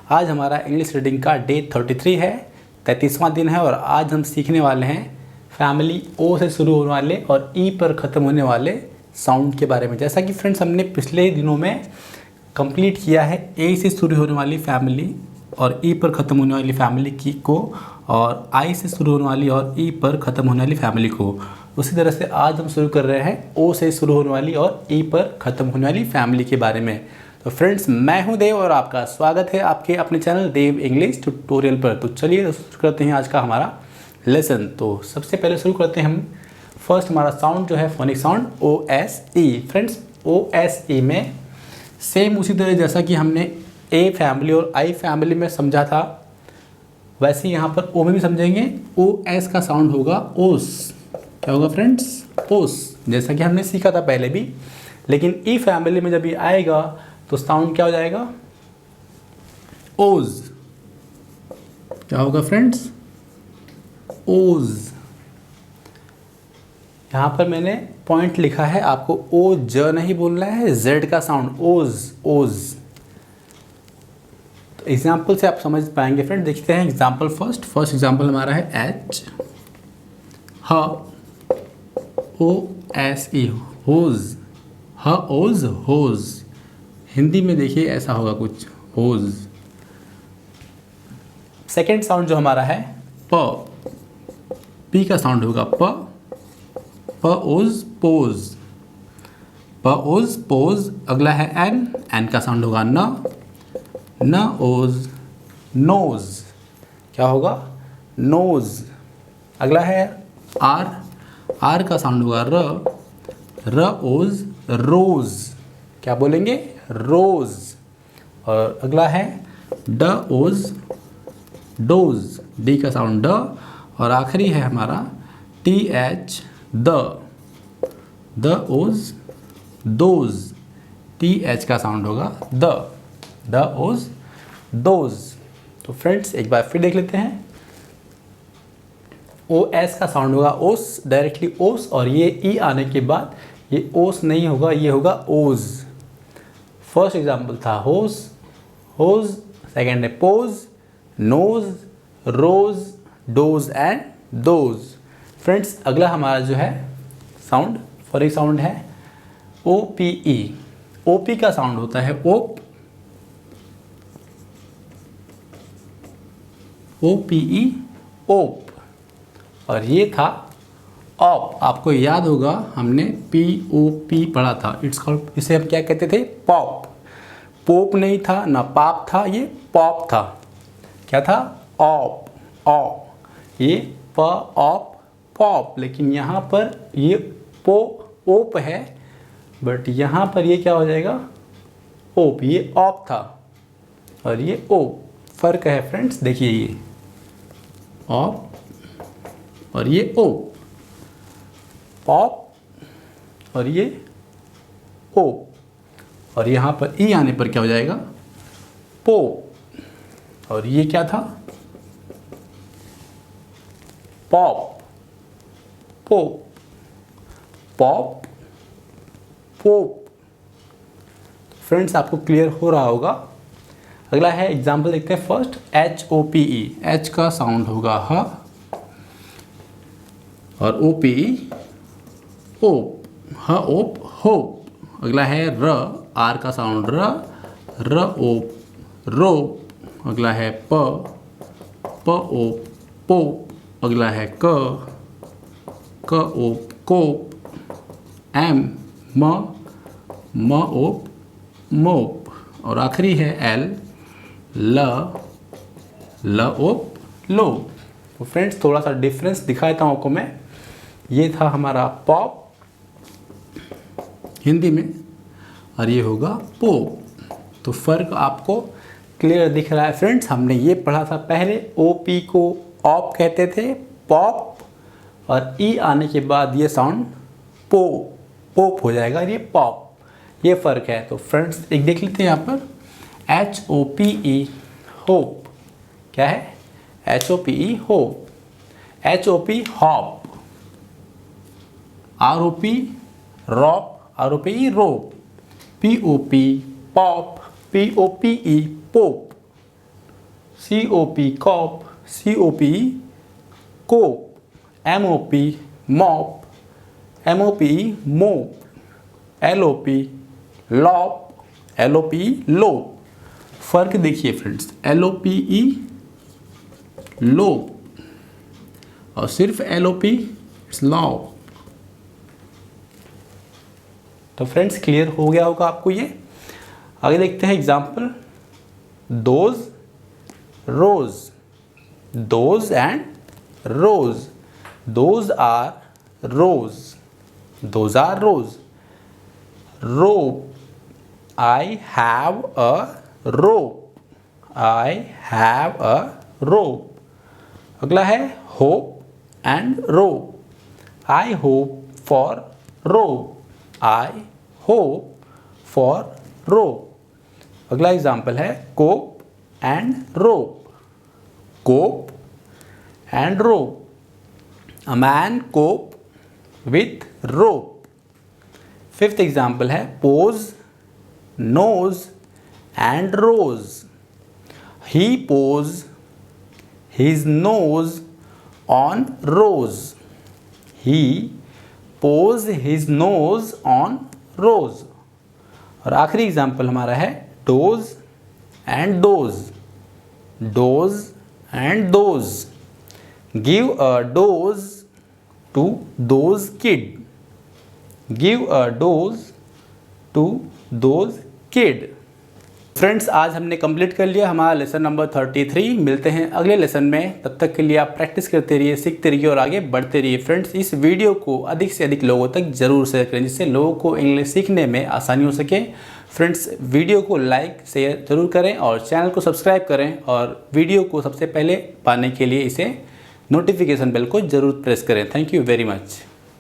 आज हमारा English reading का डे 33 है, 33वां दिन है और आज हम सीखने वाले हैं फैमिली ओ से शुरू होने वाले और ई पर ख़त्म होने वाले साउंड के बारे में। जैसा कि फ्रेंड्स हमने पिछले दिनों में कंप्लीट किया है ए से शुरू होने वाली फैमिली और ई पर ख़त्म होने वाली फैमिली की को और आई से शुरू होने वाली और ई पर ख़त्म होने वाली फैमिली को। उसी तरह से आज हम शुरू कर रहे हैं ओ से शुरू होने वाली और ई पर ख़त्म होने वाली फैमिली के बारे में। तो फ्रेंड्स मैं हूं देव और आपका स्वागत है आपके अपने चैनल देव इंग्लिश ट्यूटोरियल पर। तो चलिए शुरू करते हैं आज का हमारा लेसन। तो सबसे पहले शुरू करते हैं हम फर्स्ट हमारा साउंड जो है phonic sound O S E. Friends O S E में सेम उसी तरह जैसा कि हमने ए फैमिली और आई फैमिली में समझा था वैसे यहाँ पर ओ में भी समझेंगे। ओ एस का साउंड होगा ओस। क्या होगा फ्रेंड्स? ओस, जैसा कि हमने सीखा था पहले भी। लेकिन ई फैमिली में जब ये आएगा तो साउंड क्या हो जाएगा? ओज। क्या होगा फ्रेंड्स? ओज। यहाँ पर मैंने पॉइंट लिखा है, आपको ओ ज नहीं बोलना है, जेड का साउंड ओज। ओज। तो एग्जाम्पल से आप समझ पाएंगे फ्रेंड। देखते हैं एग्जाम्पल फर्स्ट एग्जाम्पल हमारा है एच ह ओ एस ई होज। ह ओज होज। हिंदी में देखिए ऐसा होगा कुछ होज। सेकेंड साउंड जो हमारा है प, पी का साउंड होगा प। प ओज पोज। प ओज पोज। अगला है एन, एन का साउंड होगा न ओज नोज। क्या होगा? नोज। अगला है आर, आर का साउंड होगा र ओज रोज। क्या बोलेंगे? रोज। और अगला है ड ओज डोज। डी का साउंड ड। और आखिरी है हमारा टी एच द ओज दोज। टी एच का साउंड होगा द ओज दोज। तो फ्रेंड्स एक बार फिर देख लेते हैं। ओ एस का साउंड होगा ओस, डायरेक्टली ओस। और ये ई आने के बाद ये ओस नहीं होगा, ये होगा ओज। फर्स्ट एग्जाम्पल था होज होज, सेकेंड है pose, nose, rose, dose and those. Friends अगला हमारा जो है साउंड फॉरिक साउंड है O P E. O P का साउंड होता है ओप। ओ पी ई ओप। और ये था ऑप। आपको याद होगा हमने पी ओ पी पढ़ा था। इट्स कॉल्ड, इसे हम क्या कहते थे? पॉप। पोप नहीं था ना पाप था, ये पॉप था। क्या था? ऑप। ऑप। ये प ऑप पॉप। लेकिन यहाँ पर ये पो ओप है, बट यहाँ पर ये क्या हो जाएगा? ओप। ये ऑप था और ये ओप। फर्क है फ्रेंड्स, देखिए ये ऑप और ये ओ। पॉप और ये ओ। और यहाँ पर ई आने पर क्या हो जाएगा? पो। और ये क्या था? पॉप। पो। Pop pope. फ्रेंड्स आपको क्लियर हो रहा होगा। अगला है एग्जाम्पल देखते हैं first H O P E. H का साउंड होगा ह और ओ पी ओप। ह ओप होप। अगला है र, आर का साउंड र ओप रोप। अगला है प ओप पोप। अगला है क ओप कोप। एम म ओप मोप। और आखिरी है एल ल ओप लो। तो फ्रेंड्स थोड़ा सा डिफरेंस दिखा देता हूँ आपको मैं। ये था हमारा पॉप हिंदी में और ये होगा पोप। तो फर्क आपको क्लियर दिख रहा है फ्रेंड्स। हमने ये पढ़ा था पहले, ओ पी को ऑप कहते थे, पॉप, और ई आने के बाद ये साउंड पोप हो जाएगा, ये पॉप। ये फ़र्क है। तो फ्रेंड्स एक देख लेते हैं यहाँ पर H O P E hope. क्या है? H O P E hope. H O P hop. R O P rop. R O P E rope. P O P pop. P O P E pope. COP cop, COP cope, MOP mop, MOP mope, LOP lop, LOP lope. फर्क देखिए friends, LOPE लोप और सिर्फ LOP lop. तो friends clear हो गया होगा आपको ये। आगे देखते हैं example. Those rose, those and rose, those are rose, those are rose. Rope, I have a rope, I have a rope. अगला है hope and rope, I hope for rope, I hope for rope. अगला example है cope and rope, cope and rope. A man cope with rope. Fifth example है pose, nose and rose, he pose his nose on rose, he pose his nose on rose. और आखिरी example हमारा है dose and doze, dose and doze. Give a dose to those kid, give a dose to those kid. Friends आज हमने complete कर लिया हमारा lesson number 33। मिलते हैं अगले लेसन में, तब तक के लिए आप प्रैक्टिस करते रहिए, सीखते रहिए और आगे बढ़ते रहिए। फ्रेंड्स इस वीडियो को अधिक से अधिक लोगों तक जरूर शेयर करें, जिससे लोगों को इंग्लिश सीखने में आसानी हो सके। फ्रेंड्स वीडियो को लाइक शेयर जरूर करें और चैनल को सब्सक्राइब करें, और वीडियो को सबसे पहले पाने के लिए इसे नोटिफिकेशन बेल को जरूर प्रेस करें। Thank you very much.